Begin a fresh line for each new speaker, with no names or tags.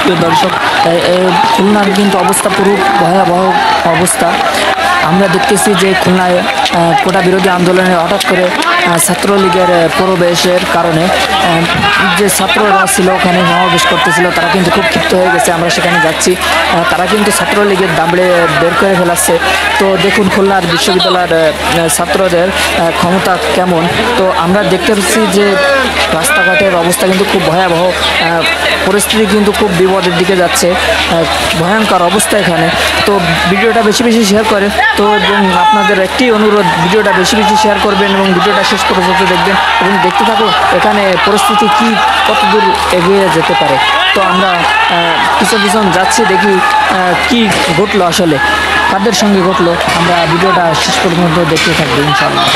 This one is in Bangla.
সুপ্রিয় দর্শক, খুলনার কিন্তু অবস্থা পুরো ভয়াবহ অবস্থা। আমরা দেখতেছি যে খুলনায় কোটা বিরোধী আন্দোলনে হঠাৎ করে ছাত্রলীগের প্রবেশের কারণে যে ছাত্ররা ছিল ওখানে সমাবেশ করতেছিল, তারা কিন্তু খুব ক্ষিপ্ত হয়ে গেছে। আমরা সেখানে যাচ্ছি, তারা কিন্তু ছাত্রলীগের দাবড়ে বের করে ফেলাচ্ছে। তো দেখুন খুলনার বিশ্ববিদ্যালয়ের ছাত্রদের ক্ষমতা কেমন। তো আমরা দেখতে পাচ্ছি যে রাস্তাঘাটের অবস্থা কিন্তু খুব ভয়াবহ, পরিস্থিতি কিন্তু খুব বিপদের দিকে যাচ্ছে, ভয়ঙ্কর অবস্থা এখানে। তো ভিডিওটা বেশি বেশি শেয়ার করে তো, এবং আপনাদের একটি অনুরোধ, ভিডিওটা বেশি বেশি শেয়ার করবেন এবং ভিডিওটা শেষ পর্যন্ত দেখবেন এবং দেখতে থাকুন এখানে পরিস্থিতি কি কতদূর এগিয়ে যেতে পারে। তো আমরা পিছন যাচ্ছি, দেখি কি ঘটলো, আসলে কাদের সঙ্গে ঘটলো। আমরা ভিডিওটা শেষ পর্যন্ত দেখতে থাকবো ইনশাআল্লাহ।